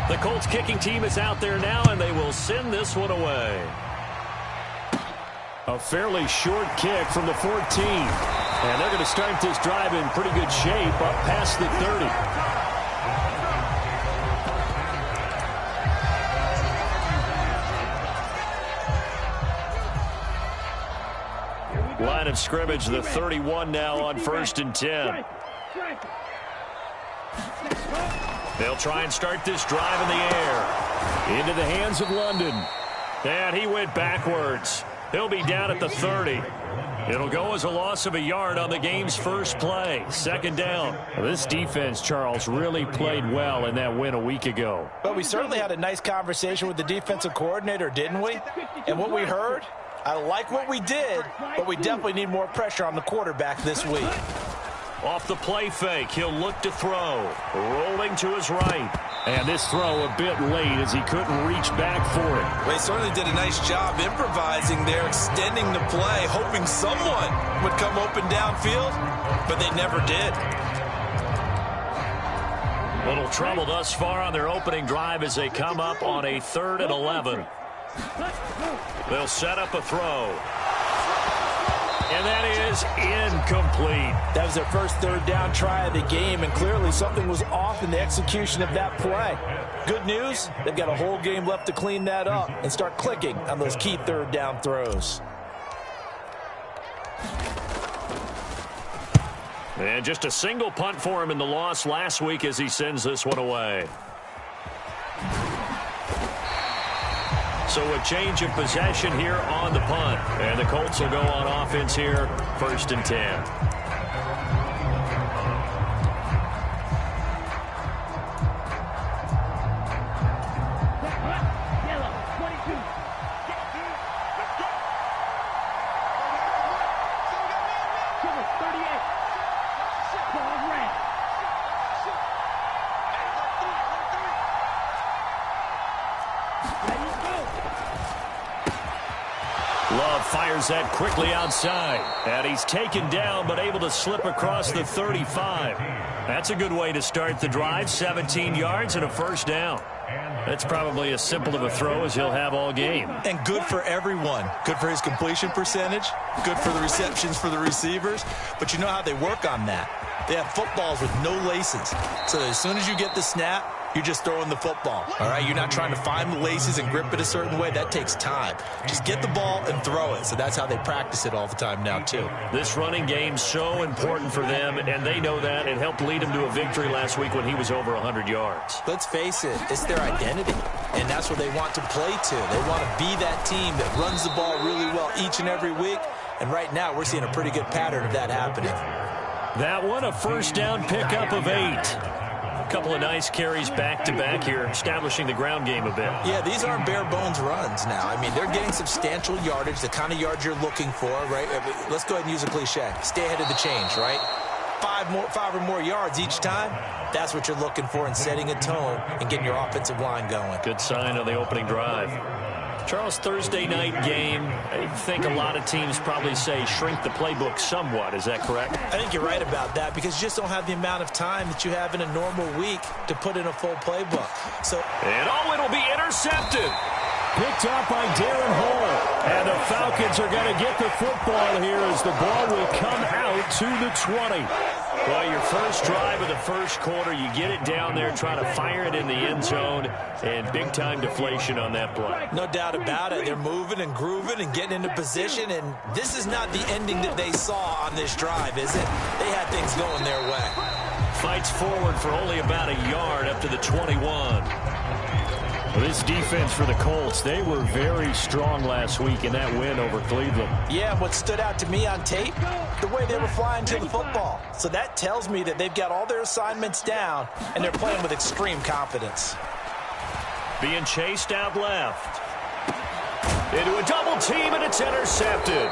The Colts kicking team is out there now, and they will send this one away. A fairly short kick from the 14. And they're going to start this drive in pretty good shape up past the 30. Line of scrimmage, the 31 now on 1st and 10. They'll try and start this drive in the air. Into the hands of London. And he went backwards. He'll be down at the 30. It'll go as a loss of a yard on the game's first play. 2nd down. Well, this defense, Charles, really played well in that win a week ago. But we certainly had a nice conversation with the defensive coordinator, didn't we? And what we heard, I like what we did, but we definitely need more pressure on the quarterback this week. Off the play fake, he'll look to throw. Rolling to his right. And this throw a bit late as he couldn't reach back for it. Well, he certainly did a nice job improvising there, extending the play, hoping someone would come open downfield, but they never did. Little trouble thus far on their opening drive as they come up on a 3rd and 11. They'll set up a throw. And that is incomplete. That was their first 3rd down try of the game, and clearly something was off in the execution of that play. Good news, they've got a whole game left to clean that up and start clicking on those key 3rd down throws. And just a single punt for him in the loss last week as he sends this one away. So a change of possession here on the punt. And the Colts will go on offense here, 1st and 10. Fires that quickly outside. And he's taken down but able to slip across the 35. That's a good way to start the drive. 17 yards and a 1st down. That's probably as simple of a throw as he'll have all game. And good for everyone. Good for his completion percentage. Good for the receptions for the receivers. But you know how they work on that. They have footballs with no laces. So as soon as you get the snap, you're just throwing the football, all right? You're not trying to find the laces and grip it a certain way. That takes time. Just get the ball and throw it. So that's how they practice it all the time now, too. This running game's so important for them, and they know that. It helped lead him to a victory last week when he was over 100 yards. Let's face it, it's their identity, and that's what they want to play to. They want to be that team that runs the ball really well each and every week, and right now we're seeing a pretty good pattern of that happening. That one, a 1st down pickup of 8. A couple of nice carries back-to-back here, establishing the ground game a bit. Yeah, these aren't bare-bones runs now. I mean, they're getting substantial yardage, the kind of yards you're looking for, right? Let's go ahead and use a cliche. Stay ahead of the change, right? 5 or more yards each time. That's what you're looking for in setting a tone and getting your offensive line going. Good sign on the opening drive. Charles, Thursday night game, I think a lot of teams probably say shrink the playbook somewhat. Is that correct? I think you're right about that because you just don't have the amount of time that you have in a normal week to put in a full playbook. And it'll be intercepted. Picked up by Darren Hall. And the Falcons are going to get the football here as the ball will come out to the 20. Well, your first drive of the first quarter, you get it down there, try to fire it in the end zone, and big-time deflation on that play. No doubt about it. They're moving and grooving and getting into position, and this is not the ending that they saw on this drive, is it? They had things going their way. Fights forward for only about a yard up to the 21. This defense for the Colts, they were very strong last week in that win over Cleveland. Yeah, what stood out to me on tape, the way they were flying to the football. So that tells me that they've got all their assignments down, and they're playing with extreme confidence. Being chased out left. Into a double team, and it's intercepted.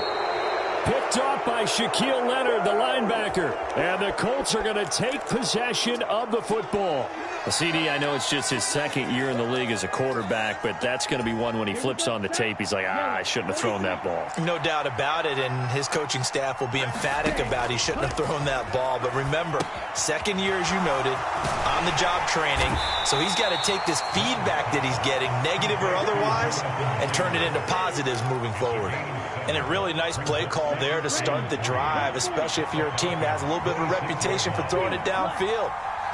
Picked off by Shaquille Leonard, the linebacker. And the Colts are going to take possession of the football. Well, CD, I know it's just his second year in the league as a quarterback, but that's going to be one when he flips on the tape. He's like, I shouldn't have thrown that ball. No doubt about it, and his coaching staff will be emphatic about he shouldn't have thrown that ball. But remember, second year, as you noted, on-the-job training, so he's got to take this feedback that he's getting, negative or otherwise, and turn it into positives moving forward. And a really nice play call there to start the drive, especially if you're a team that has a little bit of a reputation for throwing it downfield.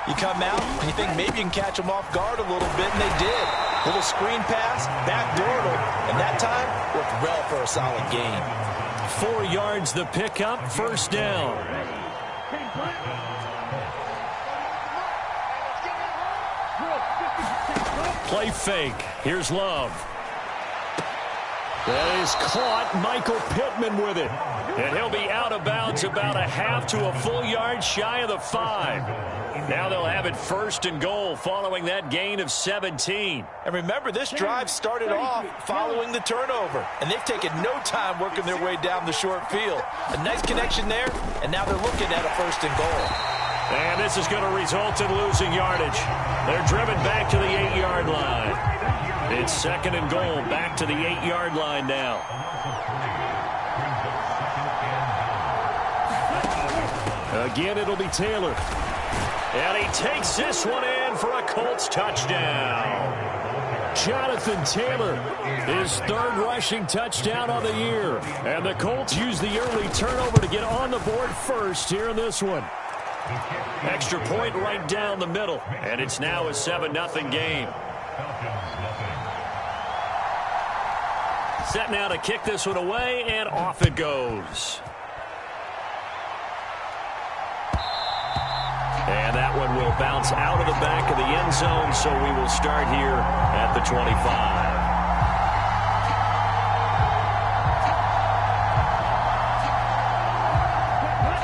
You come out and you think maybe you can catch them off guard a little bit, and they did. Little screen pass, backdoored them, and that time worked well for a solid gain. 4 yards the pickup, first down. Play fake. Here's Love. That is caught. Michael Pittman with it. And he'll be out of bounds about a half to a full yard shy of the 5. Now they'll have it first and goal following that gain of 17. And remember, this drive started off following the turnover. And they've taken no time working their way down the short field. A nice connection there, and now they're looking at a first and goal. And this is going to result in losing yardage. They're driven back to the 8-yard line. It's second and goal, back to the 8-yard line now. Again, it'll be Taylor. And he takes this one in for a Colts touchdown. Jonathan Taylor, his third rushing touchdown of the year. And the Colts use the early turnover to get on the board first here in this one. Extra point right down the middle. And it's now a 7-0 game. Set now to kick this one away, and off it goes. And that one will bounce out of the back of the end zone, so we will start here at the 25.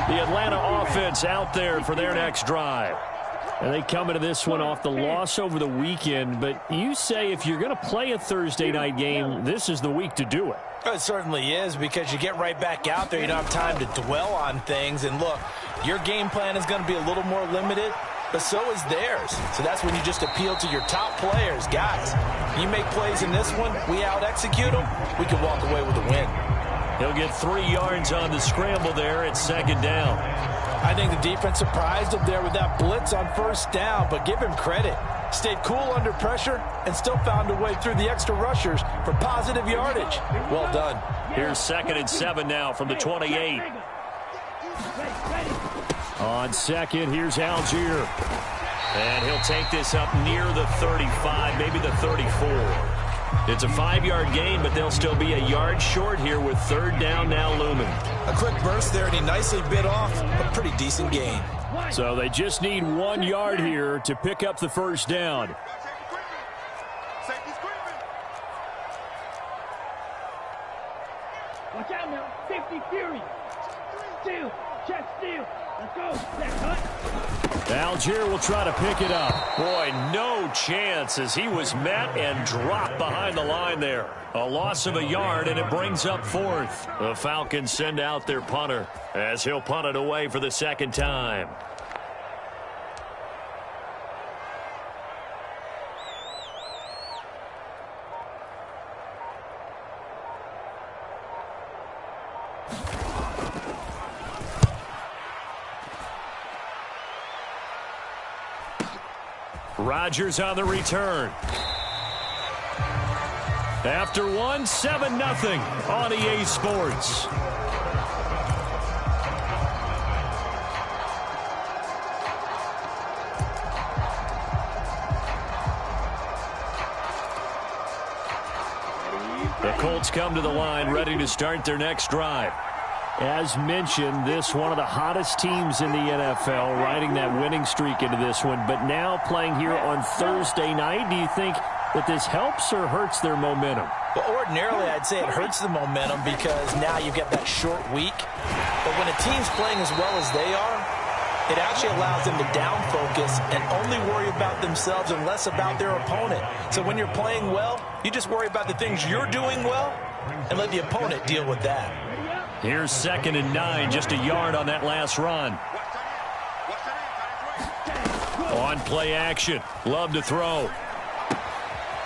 The Atlanta offense out there for their next drive. And they come into this one off the loss over the weekend. But you say if you're going to play a Thursday night game, this is the week to do it. It certainly is, because you get right back out there. You don't have time to dwell on things. And look, your game plan is going to be a little more limited, but so is theirs. So that's when you just appeal to your top players. Guys, you make plays in this one, we out-execute them, we can walk away with a win. He'll get 3 yards on the scramble there at second down. I think the defense surprised him there with that blitz on first down, but give him credit. Stayed cool under pressure and still found a way through the extra rushers for positive yardage. Well done. Here's 2nd and 7 now from the 28. On second, here's Algier. And he'll take this up near the 35, maybe the 34. It's a 5-yard gain, but they'll still be a yard short here with third down now looming. A quick burst there, and he nicely bit off a pretty decent gain. So they just need 1 yard here to pick up the first down. Watch out now. Safety fury. Steal. Check steal. Let's go. That's cut. Algier will try to pick it up. Boy, no chance as he was met and dropped behind the line there. A loss of a yard, and it brings up 4th. The Falcons send out their punter as he'll punt it away for the second time. Rodgers on the return. After one, 7-0 on EA Sports. The Colts come to the line ready to start their next drive. As mentioned, this one of the hottest teams in the NFL, riding that winning streak into this one, but now playing here on Thursday night. Do you think that this helps or hurts their momentum? Well, ordinarily, I'd say it hurts the momentum because now you've got that short week. But when a team's playing as well as they are, it actually allows them to down focus and only worry about themselves and less about their opponent. So when you're playing well, you just worry about the things you're doing well and let the opponent deal with that. Here's 2nd and 9, just a yard on that last run. On play action, Love to throw.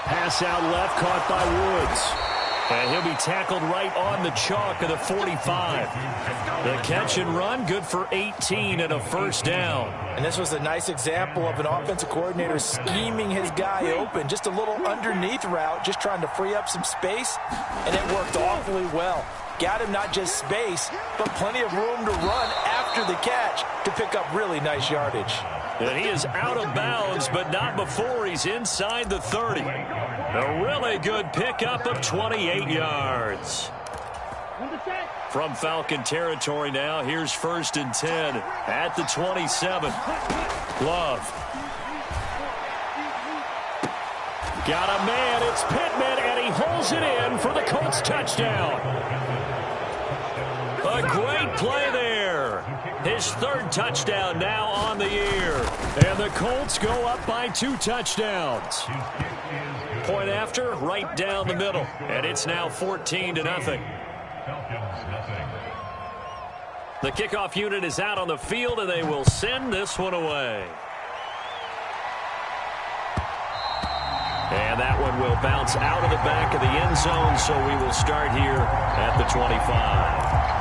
Pass out left, caught by Woods. And he'll be tackled right on the chalk of the 45. The catch and run, good for 18 and a first down. And this was a nice example of an offensive coordinator scheming his guy open. Just a little underneath route, just trying to free up some space, and it worked awfully well. Got him not just space, but plenty of room to run after the catch to pick up really nice yardage. And he is out of bounds, but not before he's inside the 30. A really good pickup of 28 yards. From Falcon territory now, here's 1st and 10 at the 27. Love. Got a man, it's Pittman, and he holds it in for the Colts touchdown. A great play there. His 3rd touchdown now on the year. And the Colts go up by 2 touchdowns. Point after, right down the middle. And it's now 14-0. The kickoff unit is out on the field, and they will send this one away. And that one will bounce out of the back of the end zone, so we will start here at the 25.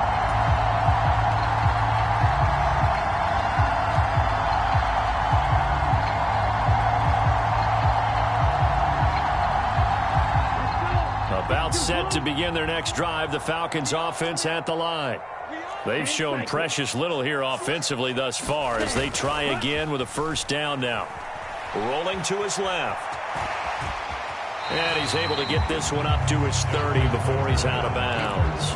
About set to begin their next drive, the Falcons offense at the line. They've shown precious little here offensively thus far as they try again with a first down now. Rolling to his left. And he's able to get this one up to his 30 before he's out of bounds.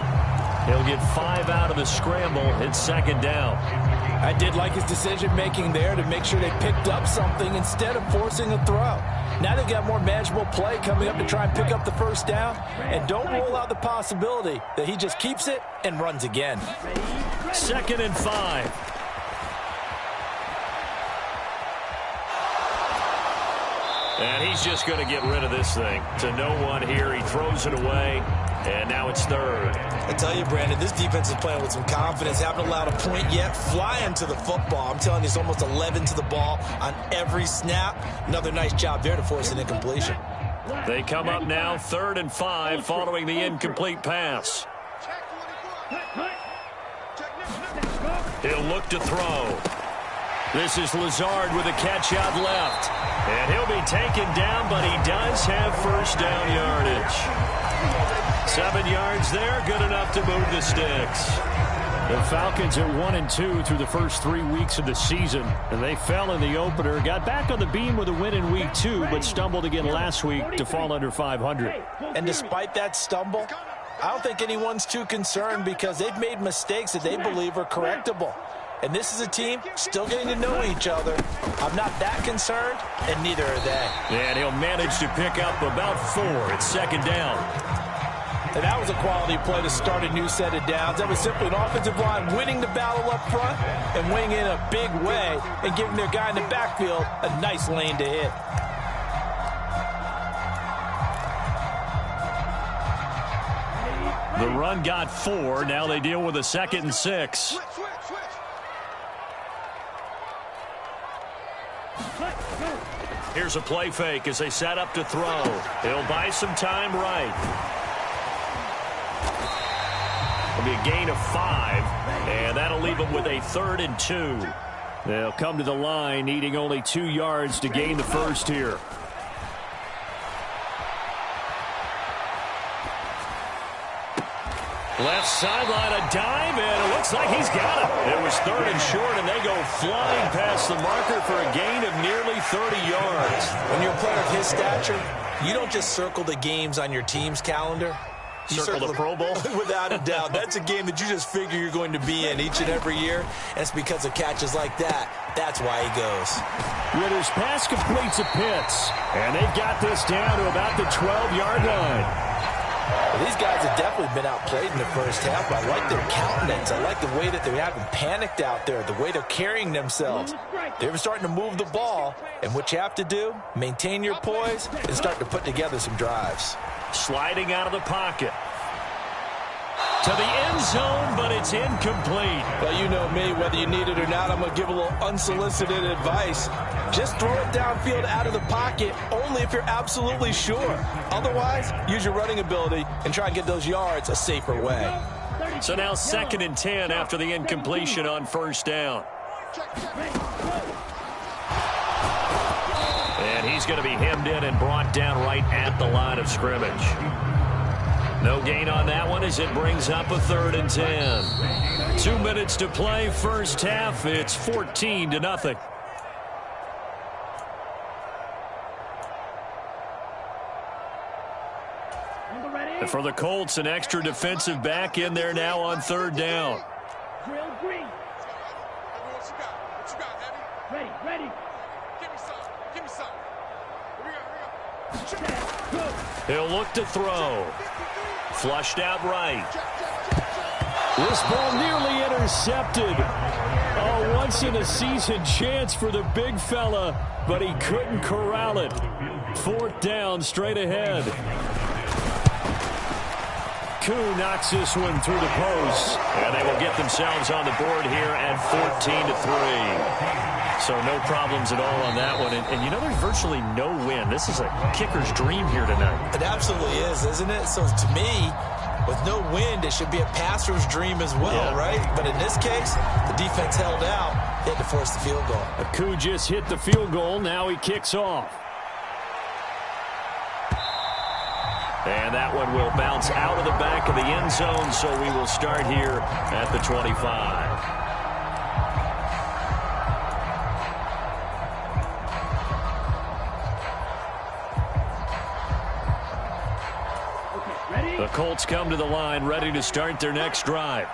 He'll get 5 out of the scramble. It's 2nd down. I did like his decision-making there to make sure they picked up something instead of forcing a throw. Now they've got more manageable play coming up to try and pick up the first down. And don't rule out the possibility that he just keeps it and runs again. 2nd and 5. And he's just going to get rid of this thing. To no one here. He throws it away. And now it's 3rd. I tell you, Brandon, this defense is playing with some confidence. Haven't allowed a point yet. Flying to the football. I'm telling you, it's almost 11 to the ball on every snap. Another nice job there to force an incompletion. They come up now 3rd and 5 following the incomplete pass. He'll look to throw. This is Lazard with a catch out left. And he'll be taken down, but he does have first down yardage. 7 yards there, good enough to move the sticks. The Falcons are 1-2 through the first 3 weeks of the season, and they fell in the opener. Got back on the beam with a win in week 2, but stumbled again last week to fall under 500. And despite that stumble, I don't think anyone's too concerned because they've made mistakes that they believe are correctable. And this is a team still getting to know each other. I'm not that concerned, and neither are they. And he'll manage to pick up about 4. It's 2nd down. And that was a quality play to start a new set of downs. That was simply an offensive line winning the battle up front and winning in a big way and giving their guy in the backfield a nice lane to hit. The run got 4. Now they deal with a 2nd and 6. Here's a play fake as they set up to throw. He'll buy some time right. It'll be a gain of 5, and that'll leave them with a 3rd and 2. They'll come to the line needing only 2 yards to gain the first here. Left sideline, a dive, and it looks like he's got it. It was 3rd and short, and they go flying past the marker for a gain of nearly 30 yards. When you're a player of his stature, you don't just circle the games on your team's calendar. Circle the Pro Bowl? Without a doubt. That's a game that you just figure you're going to be in each and every year, and it's because of catches like that. That's why he goes. Ritter's pass completes a Pitts, and they've got this down to about the 12-yard line. Well, these guys have definitely been outplayed in the first half. I like their countenance. I like the way that they haven't panicked out there, the way they're carrying themselves. They're starting to move the ball, and what you have to do, maintain your poise and start to put together some drives. Sliding out of the pocket. To the end zone, but it's incomplete. Well, you know me, whether you need it or not, I'm going to give a little unsolicited advice. Just throw it downfield out of the pocket, only if you're absolutely sure. Otherwise, use your running ability and try and get those yards a safer way. So now 2nd and 10 after the incompletion on 1st down. And he's going to be hemmed in and brought down right at the line of scrimmage. No gain on that one as it brings up a 3rd and 10. 2 minutes to play, first half. It's 14-0. And for the Colts, an extra defensive back in there now on 3rd down. Drill green. Ready, ready. Give me some. Here we go. He'll look to throw. Flushed out right. This ball nearly intercepted. A once-in-a-season chance for the big fella, but he couldn't corral it. 4th down, straight ahead. Koo knocks this one through the post. And they will get themselves on the board here at 14-3. So no problems at all on that one. And you know, there's virtually no win. This is a kicker's dream here tonight. It absolutely is, isn't it? So to me, with no wind, it should be a passer's dream as well, right? But in this case, the defense held out. They had to force the field goal. Koo just hit the field goal. Now he kicks off. And that one will bounce out of the back of the end zone, so we will start here at the 25. The Colts come to the line, ready to start their next drive.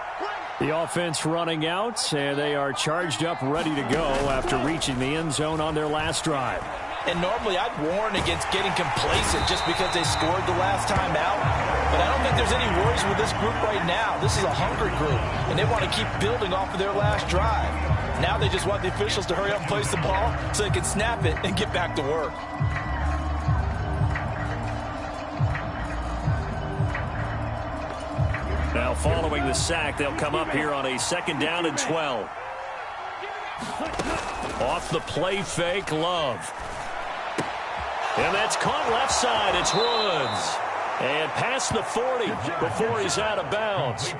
The offense running out, and they are charged up, ready to go after reaching the end zone on their last drive. And normally I'd warn against getting complacent just because they scored the last time out. But I don't think there's any worries with this group right now. This is a hungry group, and they want to keep building off of their last drive. Now they just want the officials to hurry up and place the ball so they can snap it and get back to work. Now following the sack, they'll come up here on a 2nd down and 12. Off the play fake, Love. And that's caught left side. It's Woods. And past the 40 before he's out of bounds.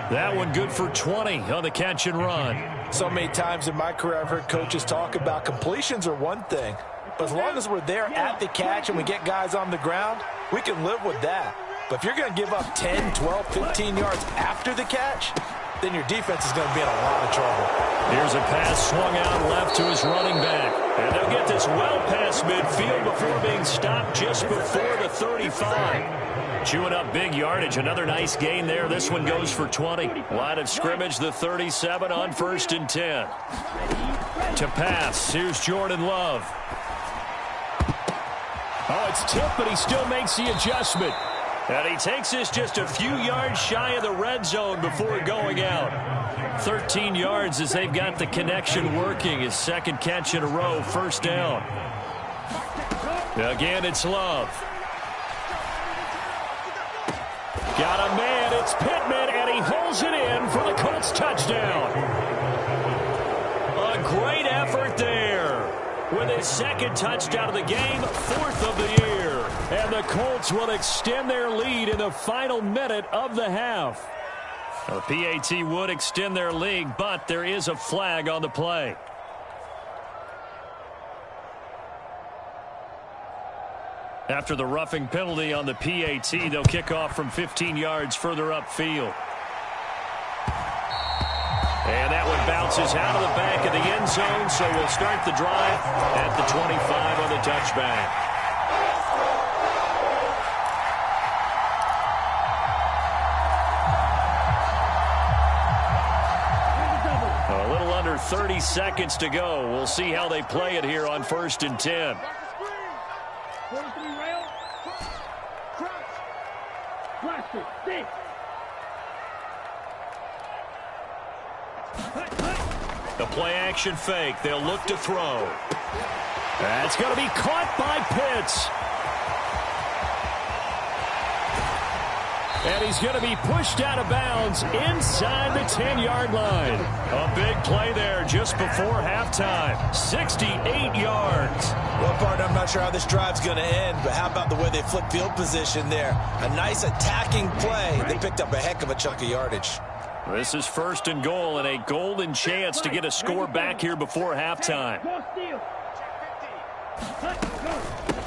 That one good for 20 on the catch and run. So many times in my career I've heard coaches talk about completions are one thing. But as long as we're there at the catch and we get guys on the ground, we can live with that. But if you're going to give up 10, 12, 15 yards after the catch, then your defense is going to be in a lot of trouble. Here's a pass swung out left to his running back. And they'll get this well past midfield before being stopped just before the 35. Chewing up big yardage. Another nice gain there. This one goes for 20. Line of scrimmage, the 37 on 1st and 10. To pass. Here's Jordan Love. Oh, it's tipped, but he still makes the adjustment. And he takes this just a few yards shy of the red zone before going out. 13 yards as they've got the connection working. His 2nd catch in a row, 1st down. Again, it's Love. Got a man, it's Pittman, and he holds it in for the Colts touchdown. A great effort there. With his 2nd touchdown of the game, 4th of the year. And the Colts will extend their lead in the final minute of the half. The PAT would extend their lead, but there is a flag on the play. After the roughing penalty on the PAT, they'll kick off from 15 yards further upfield. And that one bounces out of the back of the end zone, so we'll start the drive at the 25 on the touchback. A little under 30 seconds to go. We'll see how they play it here on 1st and 10. The play action fake. They'll look to throw. That's going to be caught by Pitts. And he's going to be pushed out of bounds inside the 10-yard line. A big play there just before halftime. 68 yards. Well, partner, I'm not sure how this drive's going to end, but how about the way they flip field position there? A nice attacking play. They picked up a heck of a chunk of yardage. This is 1st and goal and a golden chance to get a score back here before halftime.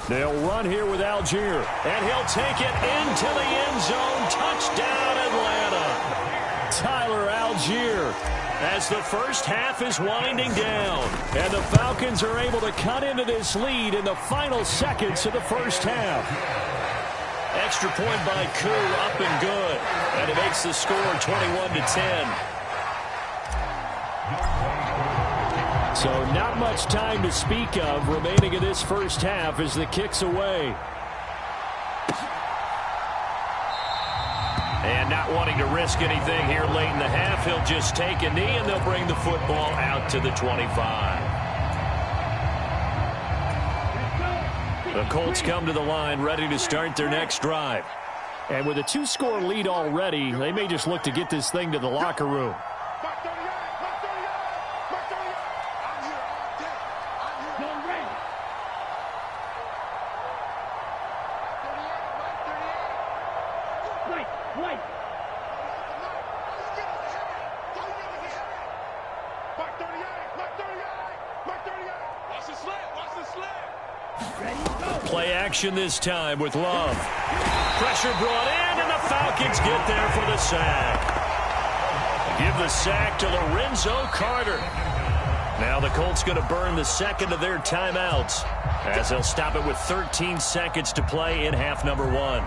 They'll run here with Algier, and he'll take it into the end zone. Touchdown, Atlanta. Tyler Algier, as the first half is winding down, and the Falcons are able to cut into this lead in the final seconds of the first half. Extra point by Koo, up and good, and it makes the score 21-10. So not much time to speak of remaining in this first half as the kick's away. And not wanting to risk anything here late in the half, he'll just take a knee and they'll bring the football out to the 25. The Colts come to the line ready to start their next drive. And with a 2-score lead already, they may just look to get this thing to the locker room. Play action this time with Love. Pressure brought in, and the Falcons get there for the sack. Give the sack to Lorenzo Carter. Now the Colts going to burn the second of their timeouts as they'll stop it with 13 seconds to play in half number 1.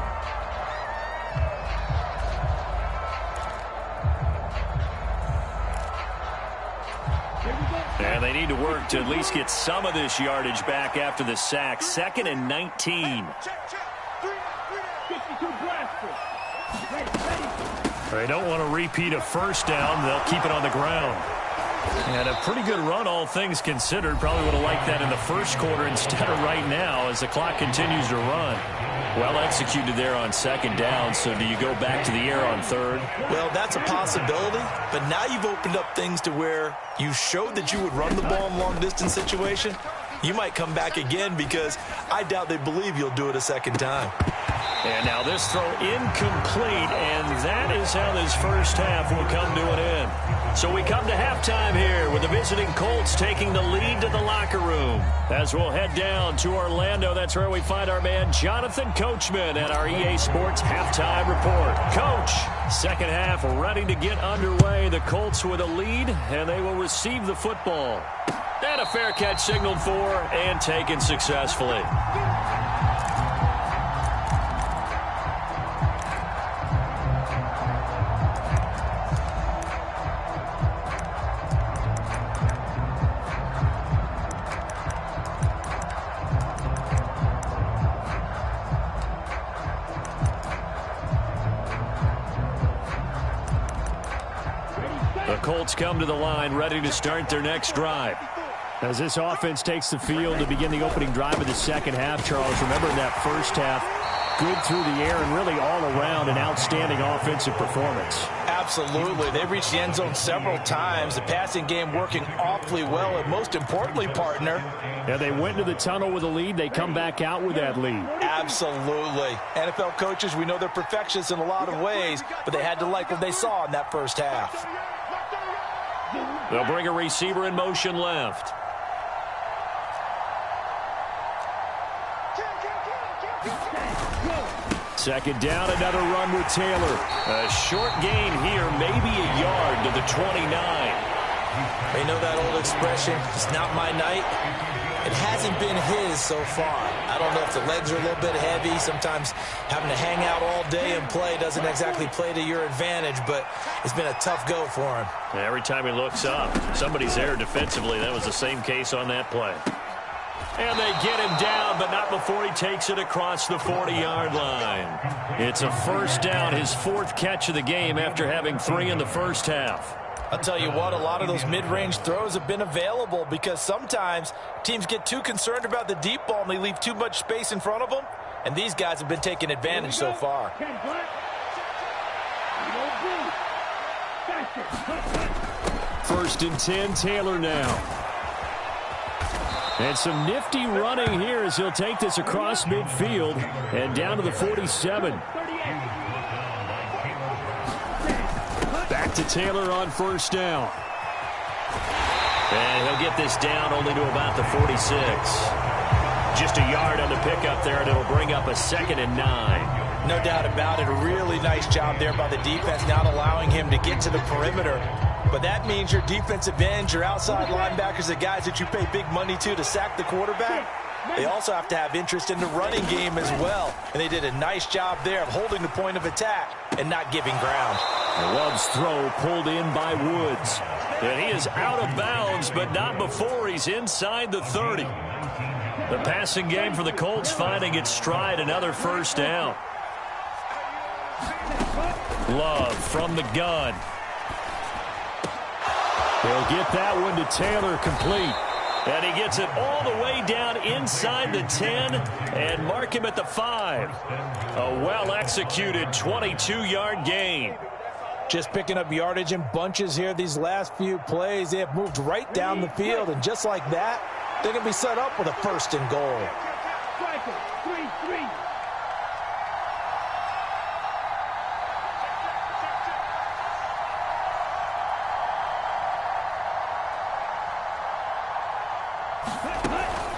And they need to work to at least get some of this yardage back after the sack. 2nd and 19. They don't want to repeat a first down. They'll keep it on the ground. And a pretty good run, all things considered. Probably would have liked that in the first quarter instead of right now as the clock continues to run. Well executed there on 2nd down. So do you go back to the air on 3rd? Well, that's a possibility. But now you've opened up things to where you showed that you would run the ball in long-distance situation. You might come back again because I doubt they believe you'll do it a second time. And now this throw incomplete, and that is how this first half will come to an end. So we come to halftime here with the visiting Colts taking the lead to the locker room. As we'll head down to Orlando, that's where we find our man Jonathan Coachman at our EA Sports Halftime Report. Coach, second half ready to get underway. The Colts with a lead, and they will receive the football. And a fair catch signaled for and taken successfully. The Colts come to the line ready to start their next drive. As this offense takes the field to begin the opening drive of the second half, Charles, remember in that first half, good through the air and really all around an outstanding offensive performance. Absolutely. They reached the end zone several times. The passing game working awfully well, and most importantly, partner. Yeah, they went into the tunnel with a lead. They come back out with that lead. Absolutely. NFL coaches, we know they're perfectionists in a lot of ways, but they had to like what they saw in that first half. They'll bring a receiver in motion left. Second down, another run with Taylor. A short gain here, maybe a yard to the 29. They know that old expression, it's not my night. It hasn't been his so far. I don't know if the legs are a little bit heavy. Sometimes having to hang out all day and play doesn't exactly play to your advantage, but it's been a tough go for him. Every time he looks up, somebody's there defensively. That was the same case on that play. And they get him down, but not before he takes it across the 40-yard line. It's a first down, his 4th catch of the game after having 3 in the first half. I'll tell you what, a lot of those mid-range throws have been available because sometimes teams get too concerned about the deep ball and they leave too much space in front of them, and these guys have been taking advantage so far. First and 10, Taylor now. And some nifty running here as he'll take this across midfield and down to the 47. Back to Taylor on first down. And he'll get this down only to about the 46. Just a yard on the pickup there, and it'll bring up a 2nd and 9. No doubt about it. A really nice job there by the defense, not allowing him to get to the perimeter. But that means your defensive ends, your outside linebackers, the guys that you pay big money to sack the quarterback, they also have to have interest in the running game as well. And they did a nice job there of holding the point of attack and not giving ground. Love's throw pulled in by Woods. And he is out of bounds, but not before he's inside the 30. The passing game for the Colts finding its stride, another first down. Love from the gun. They'll get that one to Taylor, complete. And he gets it all the way down inside the 10 and mark him at the 5. A well-executed 22-yard gain. Just picking up yardage in bunches here these last few plays. They have moved right down the field, and just like that, they're going to be set up with a 1st and goal. Striker, 3-3.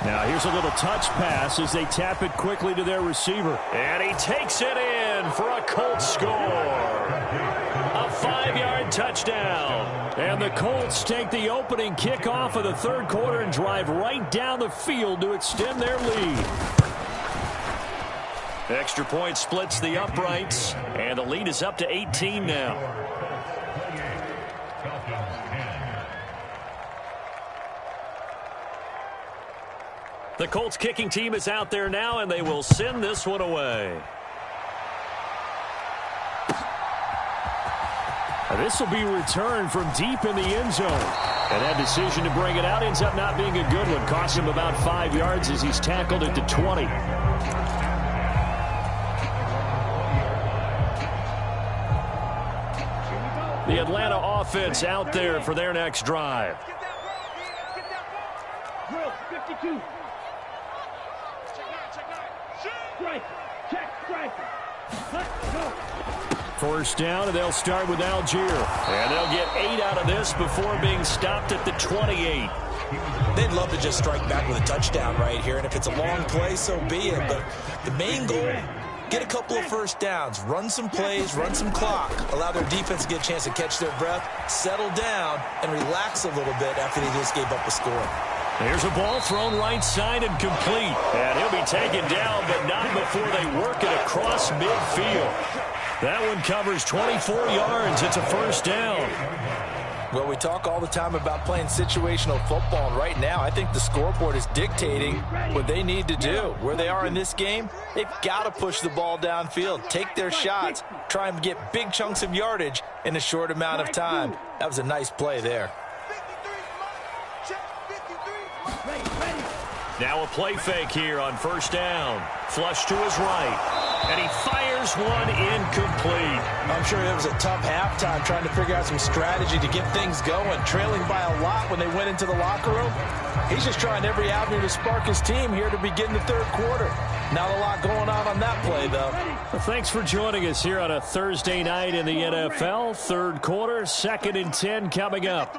Now here's a little touch pass as they tap it quickly to their receiver. And he takes it in for a Colts score. A 5-yard touchdown. And the Colts take the opening kickoff of the third quarter and drive right down the field to extend their lead. Extra point splits the uprights, and the lead is up to 18 now. The Colts kicking team is out there now, and they will send this one away. This will be returned from deep in the end zone. And that decision to bring it out ends up not being a good one. Costs him about 5 yards as he's tackled at the 20. The Atlanta offense out there for their next drive. Drill, 52. Striker, check striker. Let's go. First down, and they'll start with Algier. And they'll get 8 out of this before being stopped at the 28. They'd love to just strike back with a touchdown right here, and if it's a long play, so be it. But the main goal, get a couple of first downs, run some plays, run some clock, allow their defense to get a chance to catch their breath, settle down, and relax a little bit after they just gave up a score. There's a ball thrown right side and complete. And he'll be taken down, but not before they work it across midfield. That one covers 24 yards. It's a first down. Well, we talk all the time about playing situational football, and right now I think the scoreboard is dictating what they need to do. Where they are in this game, they've got to push the ball downfield, take their shots, try and get big chunks of yardage in a short amount of time. That was a nice play there. Now a play fake here on first down. Flush to his right. And he fires one incomplete. I'm sure it was a tough halftime trying to figure out some strategy to get things going. Trailing by a lot when they went into the locker room. He's just trying every avenue to spark his team here to begin the third quarter. Not a lot going on that play, though. Well, thanks for joining us here on a Thursday night in the NFL. Third quarter, 2nd and 10 coming up.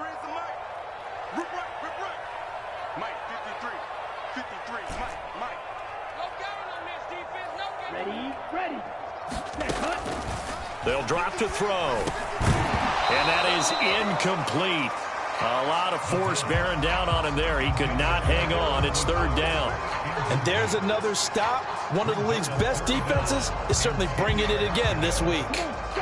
Ready. They'll drop to throw. And that is incomplete. A lot of force bearing down on him there. He could not hang on. It's third down. And there's another stop. One of the league's best defenses is certainly bringing it again this week.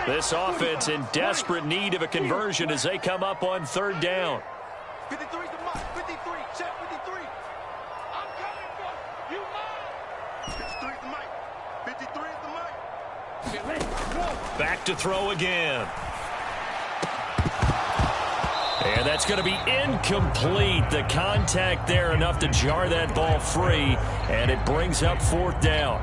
This offense in desperate need of a conversion as they come up on third down. 53 is the mark. 53. Check 53. I'm coming for you. Mine. 53 is the mic. 53 is the mic. Ready, go. Back to throw again. And that's going to be incomplete. The contact there enough to jar that ball free, and it brings up fourth down.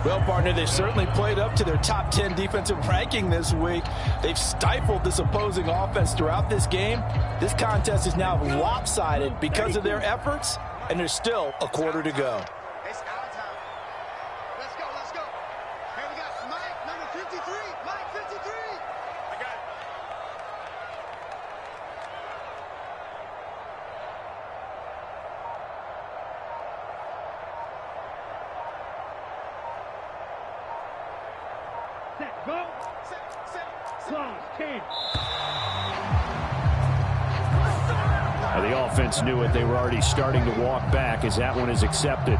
Well, partner, they've certainly played up to their top 10 defensive ranking this week. They've stifled this opposing offense throughout this game. This contest is now lopsided because of their efforts, and there's still a quarter to go. It's out of time. Let's go, let's go. Here we got Mike, number 53. Mike, 53. I got it. Set, go. Set. Close, 10. The offense knew it. They were already starting to walk back as that one is accepted.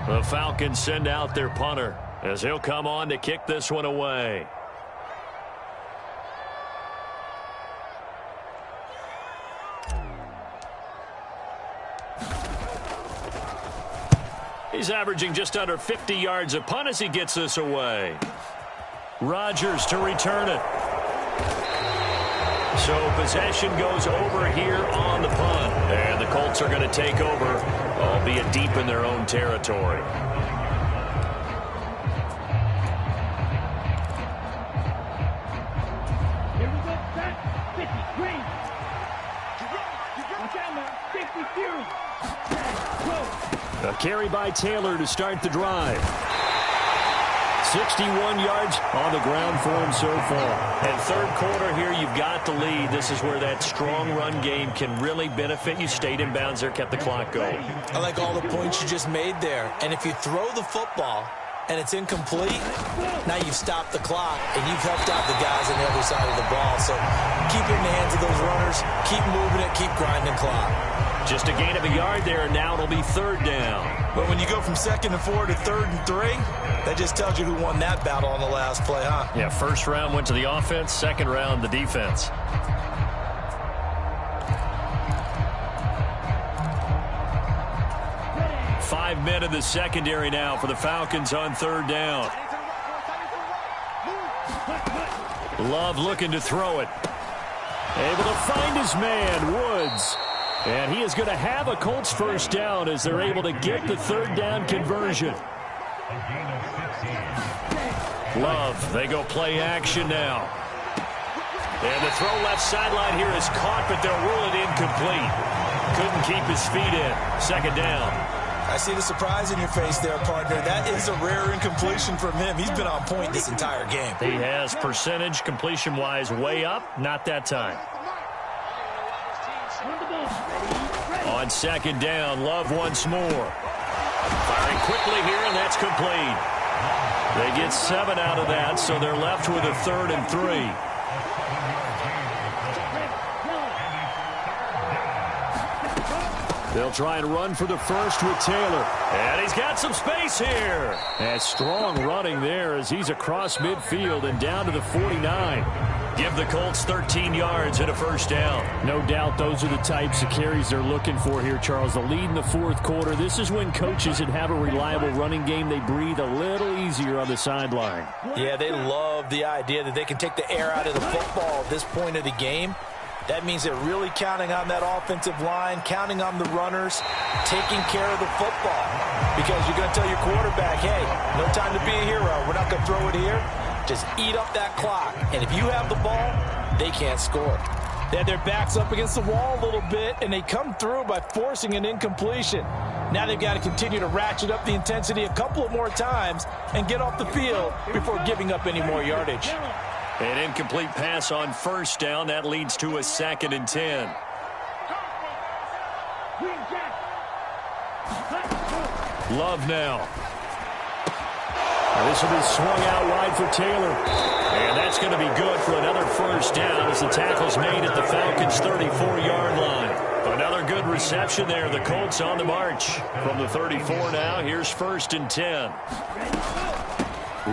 The Falcons send out their punter as he'll come on to kick this one away. He's averaging just under 50 yards a punt as he gets this away. Rodgers to return it. So possession goes over here on the punt. And the Colts are going to take over, albeit deep in their own territory. Here we go, set. 50, green. Watch out now, 50, fury. Set, go. A carry by Taylor to start the drive. 61 yards on the ground for him so far. And third quarter here, you've got the lead. This is where that strong run game can really benefit you. Stayed in bounds there, kept the clock going. I like all the points you just made there. And if you throw the football and it's incomplete, now you've stopped the clock and you've helped out the guys on the other side of the ball. So keep it in the hands of those runners, keep moving it, keep grinding clock. Just a gain of a yard there, and now it'll be third down. But when you go from 2nd and 4 to 3rd and 3, that just tells you who won that battle on the last play, huh? Yeah, first round went to the offense, second round the defense. Five men in the secondary now for the Falcons on third down. Love looking to throw it. Able to find his man, Woods. And he is going to have a Colts first down as they're able to get the third down conversion. Love, they go play action now. And the throw left sideline here is caught, but they'll rule it incomplete. Couldn't keep his feet in. Second down. I see the surprise in your face there, partner. That is a rare incompletion from him. He's been on point this entire game. He has percentage completion-wise way up. Not that time. On second down, Love once more. Firing quickly here, and that's complete. They get 7 out of that, so they're left with a 3rd and 3. They'll try and run for the first with Taylor. And he's got some space here. And strong running there as he's across midfield and down to the 49. Give the Colts 13 yards and a first down. No doubt those are the types of carries they're looking for here, Charles. The lead in the fourth quarter. This is when coaches that have a reliable running game, they breathe a little easier on the sideline. Yeah, they love the idea that they can take the air out of the football at this point of the game. That means they're really counting on that offensive line, counting on the runners, taking care of the football. Because you're going to tell your quarterback, hey, no time to be a hero. We're not going to throw it here. Just eat up that clock. And if you have the ball, they can't score. They had their backs up against the wall a little bit, and they come through by forcing an incompletion. Now they've got to continue to ratchet up the intensity a couple of more times and get off the field before giving up any more yardage. An incomplete pass on first down. That leads to a 2nd and 10. Love now. This will be swung out wide for Taylor. And that's going to be good for another first down as the tackle's made at the Falcons' 34-yard line. Another good reception there. The Colts on the march. From the 34 now, here's 1st and 10.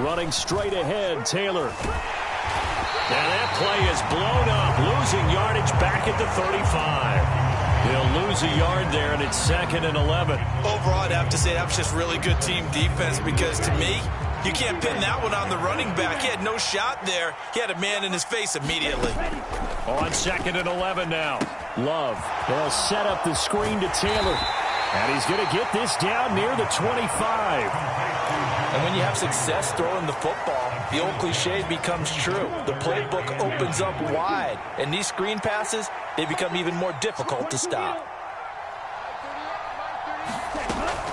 Running straight ahead, Taylor. And that play is blown up, losing yardage back at the 35. They'll lose a yard there, and it's 2nd and 11. Overall, I'd have to say that was just really good team defense because, to me, You can't pin that one on the running back. He had no shot there. He had a man in his face immediately. On 2nd and 11 now. Love. They'll set up the screen to Taylor. And he's going to get this down near the 25. And when you have success throwing the football, the old cliche becomes true. The playbook opens up wide. And these screen passes, they become even more difficult to stop.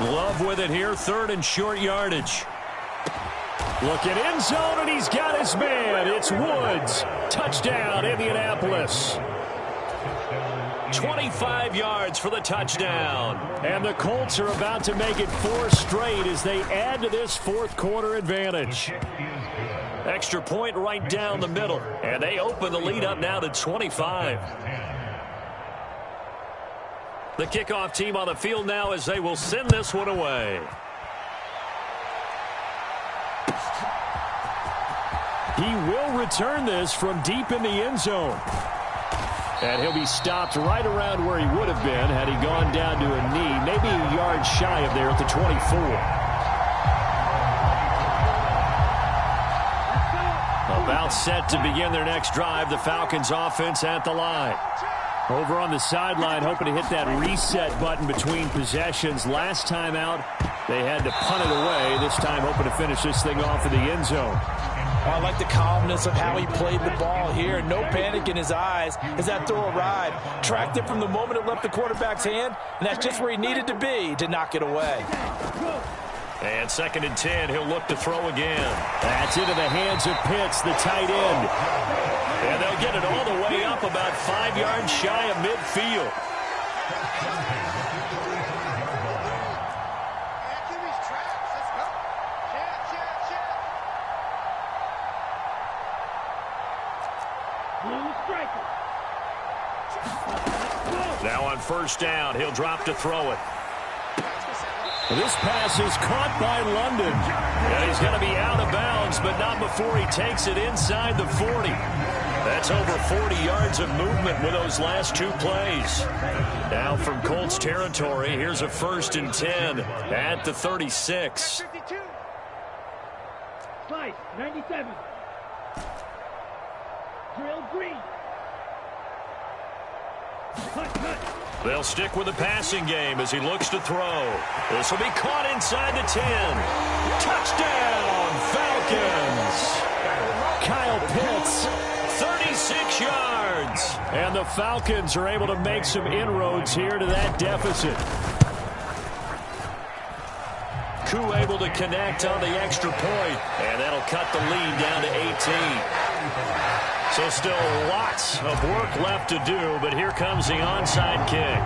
Love with it here, 3rd and short yardage. Looking end zone, and he's got his man. It's Woods. Touchdown, Indianapolis. 25 yards for the touchdown. And the Colts are about to make it 4 straight as they add to this 4th quarter advantage. Extra point right down the middle. And they open the lead up now to 25. The kickoff team on the field now as they will send this one away. He will return this from deep in the end zone. And he'll be stopped right around where he would have been had he gone down to a knee, maybe a yard shy of there at the 24. About set to begin their next drive, the Falcons offense at the line. Over on the sideline, hoping to hit that reset button between possessions. Last time out, they had to punt it away. This time, hoping to finish this thing off in the end zone. Oh, I like the calmness of how he played the ball here. No panic in his eyes as that throw arrived. Tracked it from the moment it left the quarterback's hand, and that's just where he needed to be to knock it away. And 2nd and 10, he'll look to throw again. That's into the hands of Pitts, the tight end. And they'll get it all the way up about 5 yards shy of midfield. Now on 1st down, he'll drop to throw it. This pass is caught by London. And he's going to be out of bounds, but not before he takes it inside the 40. That's over 40 yards of movement with those last 2 plays. Now from Colts territory, here's a 1st and 10 at the 36. Slice, 97. Drill green. They'll stick with the passing game as he looks to throw. This will be caught inside the 10. Touchdown, Falcons! Kyle Pitts, 36 yards. And the Falcons are able to make some inroads here to that deficit. Koo able to connect on the extra point, and that'll cut the lead down to 18. So still lots of work left to do, but here comes the onside kick.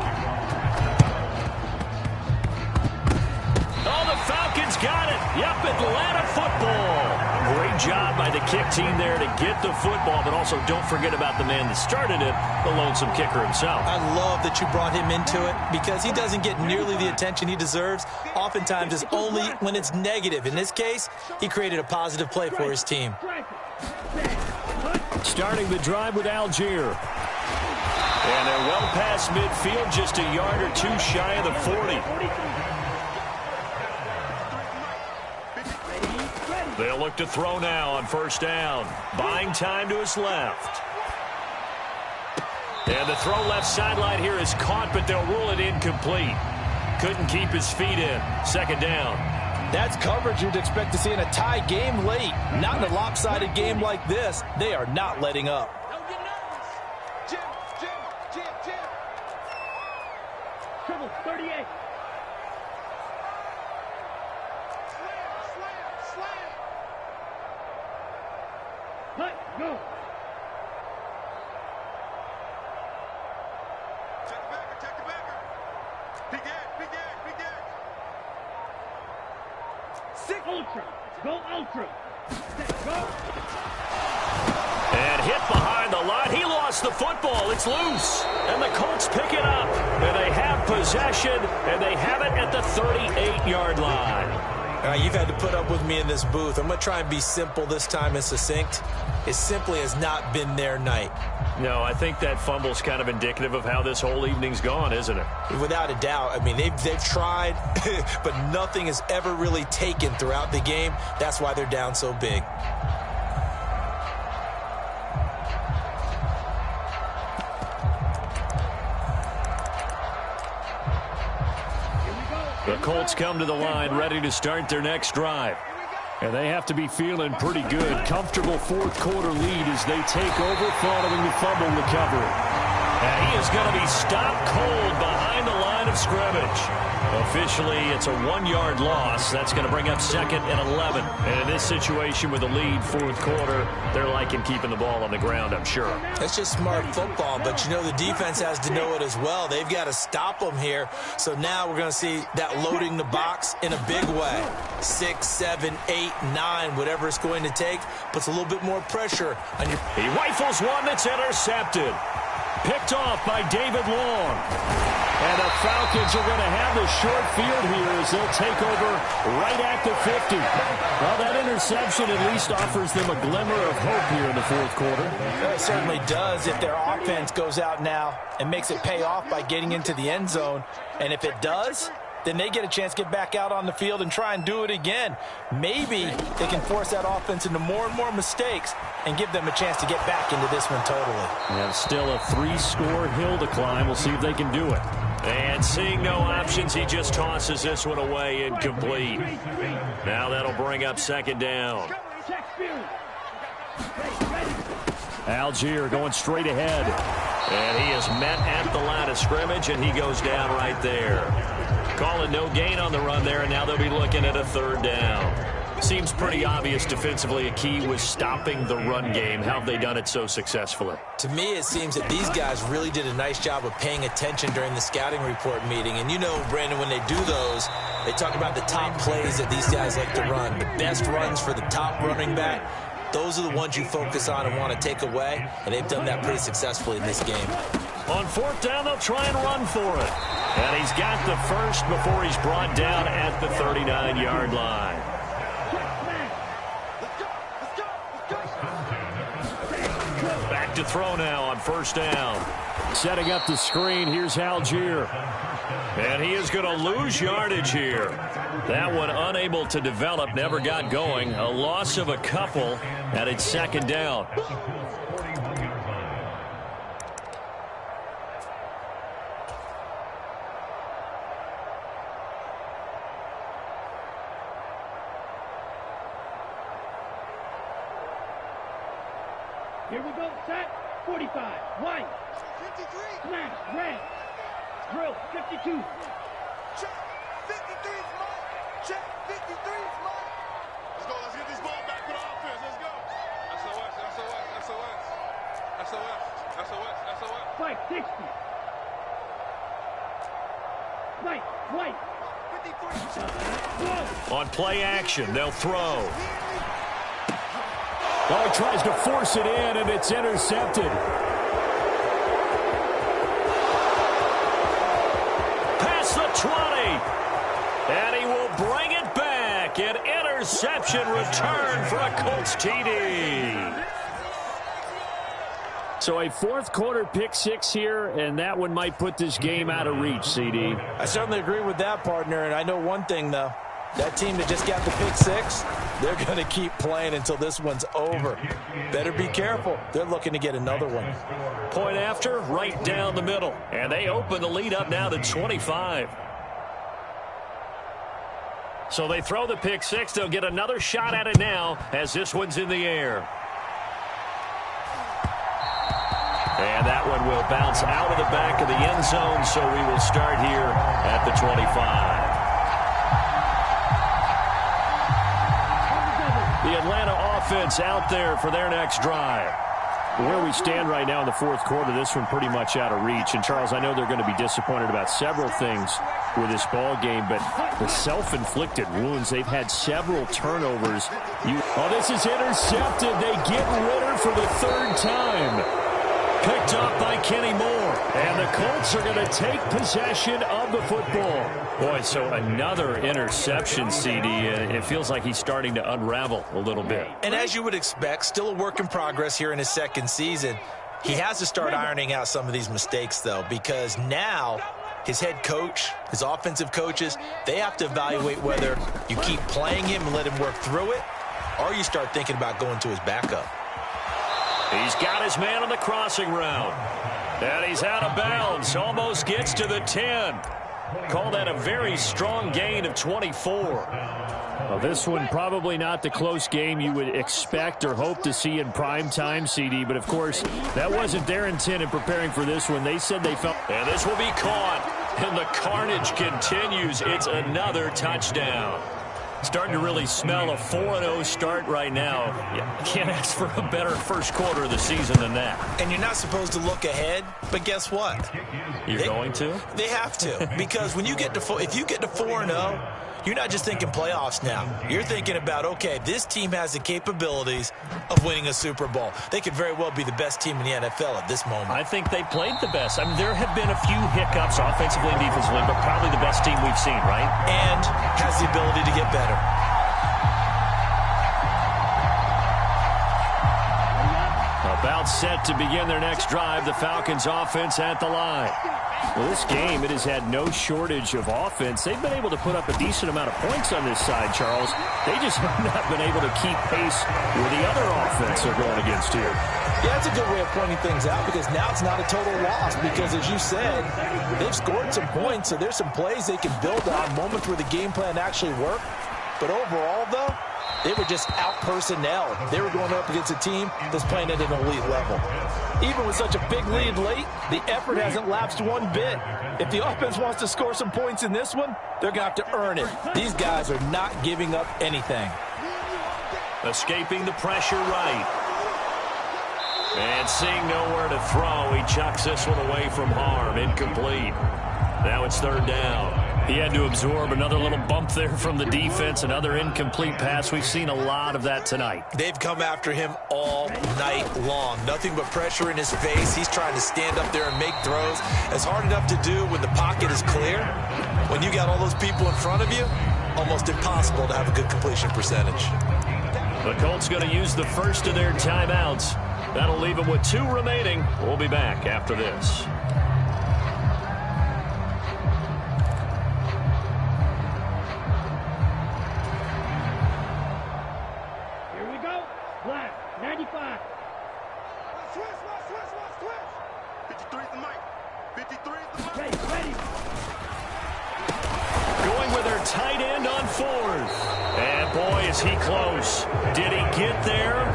Oh, the Falcons got it. Yep, Atlanta football. Great job by the kick team there to get the football, but also don't forget about the man that started it, the lonesome kicker himself. I love that you brought him into it because he doesn't get nearly the attention he deserves. Oftentimes it's only when it's negative. In this case, he created a positive play for his team. Starting the drive with Algier. And they're well past midfield, just a yard or 2 shy of the 40. They'll look to throw now on 1st down. Buying time to his left. And the throw left sideline here is caught, but they'll rule it incomplete. Couldn't keep his feet in. 2nd down. That's coverage you'd expect to see in a tie game late. Not in a lopsided game like this. They are not letting up. Don't get nervous. Jim. Trouble, 38. Slam. Hut, go. Check the backer. Big Ed. Ultra. Go ultra. Go. And hit behind the line. He lost the football. It's loose. And the Colts pick it up. And they have possession. And they have it at the 38-yard line. You've had to put up with me in this booth. I'm going to try and be simple this time and succinct. It simply has not been their night. No, I think that fumble's kind of indicative of how this whole evening's gone, isn't it? Without a doubt. I mean, they've tried, but nothing has ever really taken throughout the game. That's why they're down so big. The Colts come to the line ready to start their next drive. And they have to be feeling pretty good. Comfortable fourth quarter lead as they take over following the fumble recovery. And he is going to be stopped cold behind the line of scrimmage. Officially, it's a 1-yard loss. That's going to bring up 2nd and 11. And in this situation with a lead fourth quarter, they're liking keeping the ball on the ground, I'm sure. That's just smart football, but you know the defense has to know it as well. They've got to stop them here. So now we're going to see that loading the box in a big way. 6, 7, 8, 9, whatever it's going to take, puts a little bit more pressure on your... He rifles one that's intercepted. Picked off by David Long. And the Falcons are going to have the short field here as they'll take over right at the 50. Well, that interception at least offers them a glimmer of hope here in the fourth quarter. It certainly does if their offense goes out now and makes it pay off by getting into the end zone. And if it does, then they get a chance to get back out on the field and try and do it again. Maybe they can force that offense into more and more mistakes and give them a chance to get back into this one totally. And still a 3-score hill to climb. We'll see if they can do it. And seeing no options, he just tosses this one away incomplete. Now that'll bring up 2nd down. Algier going straight ahead. And he is met at the line of scrimmage, and he goes down right there. Calling no gain on the run there, and now they'll be looking at a 3rd down. Seems pretty obvious defensively a key was stopping the run game. How have they done it so successfully? To me, it seems that these guys really did a nice job of paying attention during the scouting report meeting. And you know, Brandon, when they do those, they talk about the top plays that these guys like to run. The best runs for the top running back. Those are the ones you focus on and want to take away. And they've done that pretty successfully in this game. On 4th down, they'll try and run for it. And he's got the first before he's brought down at the 39-yard line. Back to throw now on 1st down. Setting up the screen, here's Algier. And he is going to lose yardage here. That one unable to develop, never got going. A loss of a couple, and it's 2nd down. Here we go, set, 45, white, 53, smash, red, drill, 52. Check, 53 is mine. Check, 53 is mine. Let's go, let's get this ball back to the offense, let's go. SOS, SOS, SOS. SOS, SOS, SOS. Spike, 60. Spike, white. 53. On play action, they'll throw. Oh, he tries to force it in, and it's intercepted. Past the 20. And he will bring it back. An interception return for a Colts TD. So a fourth quarter pick 6 here, and that one might put this game out of reach, CD. I certainly agree with that, partner. And I know one thing, though. That team that just got the pick 6, they're going to keep playing until this one's over. Better be careful. They're looking to get another one. Point after, right down the middle. And they open the lead up now to 25. So they throw the pick 6. They'll get another shot at it now as this one's in the air. And that one will bounce out of the back of the end zone, so we will start here at the 25. The Atlanta offense out there for their next drive. Where we stand right now in the fourth quarter, this one pretty much out of reach. And, Charles, I know they're going to be disappointed about several things with this ball game, but the self-inflicted wounds, they've had several turnovers. Oh, this is intercepted. They get Ritter for the 3rd time. Picked up by Kenny Moore. And the Colts are going to take possession of the football. Boy, so another interception, CD. It feels like he's starting to unravel a little bit. And as you would expect, still a work in progress here in his 2nd season. He has to start ironing out some of these mistakes, though, because now his head coach, his offensive coaches, they have to evaluate whether you keep playing him and let him work through it, or you start thinking about going to his backup. He's got his man on the crossing route. And he's out of bounds. Almost gets to the 10. Call that a very strong gain of 24. Well, this one probably not the close game you would expect or hope to see in prime time, CD. But, of course, that wasn't their intent in preparing for this one. They said they felt... And this will be caught. And the carnage continues. It's another touchdown. Starting to really smell a 4-0 start right now. You can't ask for a better first quarter of the season than that. And you're not supposed to look ahead, but guess what? You're going to? They have to, because when you get to if you get to 4-0, you're not just thinking playoffs now. You're thinking about, okay, this team has the capabilities of winning a Super Bowl. They could very well be the best team in the NFL at this moment. I think they played the best. I mean, there have been a few hiccups offensively and defensively, but probably the best team we've seen, right? And has the ability to get better. About set to begin their next drive, the Falcons offense at the line. Well, this game, it has had no shortage of offense. They've been able to put up a decent amount of points on this side, Charles. They just have not been able to keep pace with the other offense they're going against here. Yeah, that's a good way of pointing things out, because now it's not a total loss, because as you said, they've scored some points, so there's some plays they can build on, moments where the game plan actually worked. But overall, though, they were just out-personnel. They were going up against a team that's playing at an elite level. Even with such a big lead late, the effort hasn't lapsed one bit. If the offense wants to score some points in this one, they're going to have to earn it. These guys are not giving up anything. Escaping the pressure right. And seeing nowhere to throw, he chucks this one away from harm. Incomplete. Now it's third down. He had to absorb another little bump there from the defense, another incomplete pass. We've seen a lot of that tonight. They've come after him all night long. Nothing but pressure in his face. He's trying to stand up there and make throws. It's hard enough to do when the pocket is clear. When you got all those people in front of you, almost impossible to have a good completion percentage. The Colts going to use the first of their timeouts. That'll leave them with 2 remaining. We'll be back after this. Black, 95. Switch. 53's the mic. 53's the mic. Ready. Going with their tight end on 4th. And boy, is he close. Did he get there?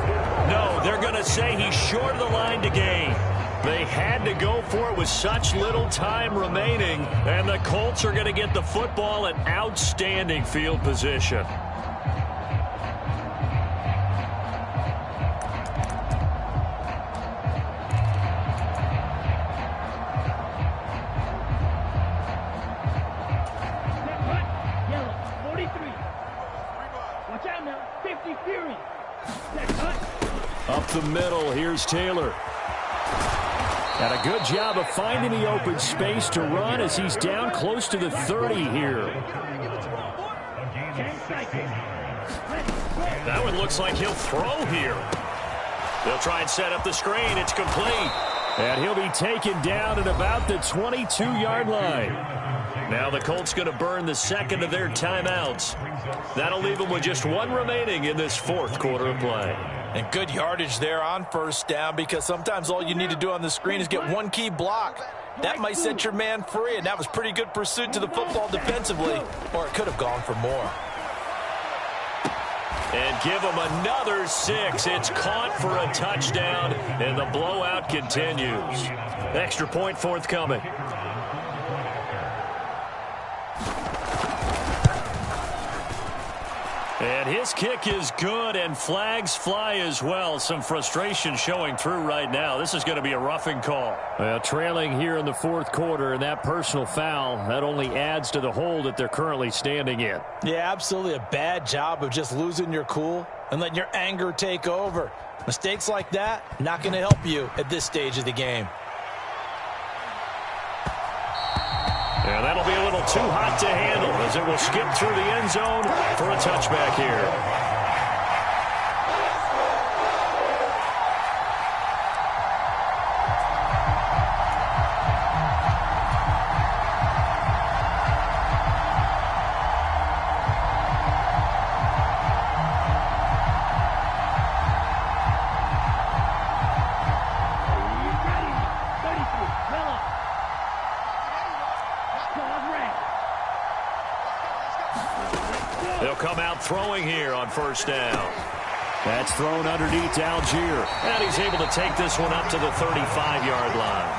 No, they're going to say he's short of the line to gain. They had to go for it with such little time remaining. And the Colts are going to get the football in outstanding field position. Up the middle, here's Taylor. And a good job of finding the open space to run as he's down close to the 30 here. That one looks like he'll throw here. They'll try and set up the screen. It's complete. And he'll be taken down at about the 22-yard line. Now the Colts going to burn the second of their timeouts. That'll leave them with just 1 remaining in this 4th quarter of play. And good yardage there on first down, because sometimes all you need to do on the screen is get 1 key block. That might set your man free, and that was pretty good pursuit to the football defensively, or it could have gone for more. And give them another 6. It's caught for a touchdown, and the blowout continues. Extra point forthcoming. And his kick is good, and flags fly as well. Some frustration showing through right now. This is going to be a roughing call. Well, trailing here in the 4th quarter, and that personal foul, that only adds to the hole that they're currently standing in. Yeah, absolutely a bad job of just losing your cool and letting your anger take over. Mistakes like that, not going to help you at this stage of the game. And that'll be a little too hot to handle as it will skip through the end zone for a touchback here. out throwing here on first down. That's thrown underneath to Algier. And he's able to take this one up to the 35-yard line.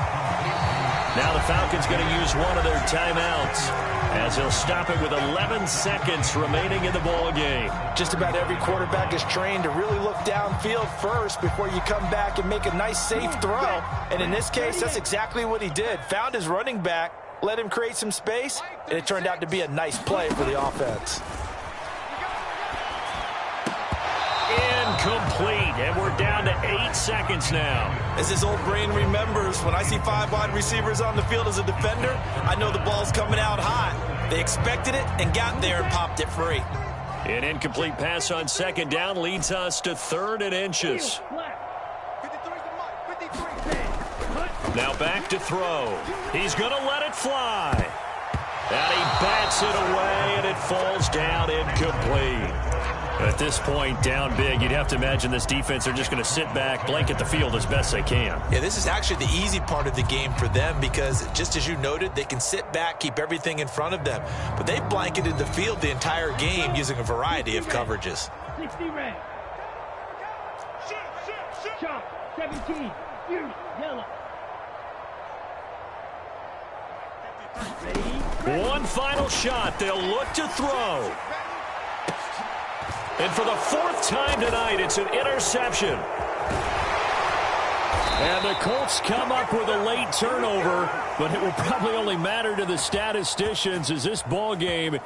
Now the Falcons going to use one of their timeouts as he'll stop it with 11 seconds remaining in the ball game. Just about every quarterback is trained to really look downfield first before you come back and make a nice, safe throw. And in this case, that's exactly what he did. Found his running back, let him create some space, and it turned out to be a nice play for the offense. Incomplete, and we're down to 8 seconds now. As his old brain remembers, when I see 5 wide receivers on the field as a defender, I know the ball's coming out high. They expected it and got there and popped it free. An incomplete pass on second down leads us to 3rd and inches. Now back to throw. He's going to let it fly. And he bats it away, and it falls down incomplete. At this point, down big, you'd have to imagine this defense are just going to sit back, blanket the field as best they can. Yeah, this is actually the easy part of the game for them because, just as you noted, they can sit back, keep everything in front of them. But they've blanketed the field the entire game using a variety of coverages. 60 red. Sharp, 17. Fury, yellow. Ready. One final shot. They'll look to throw. And for the 4th time tonight, it's an interception. And the Colts come up with a late turnover, but it will probably only matter to the statisticians as this ball game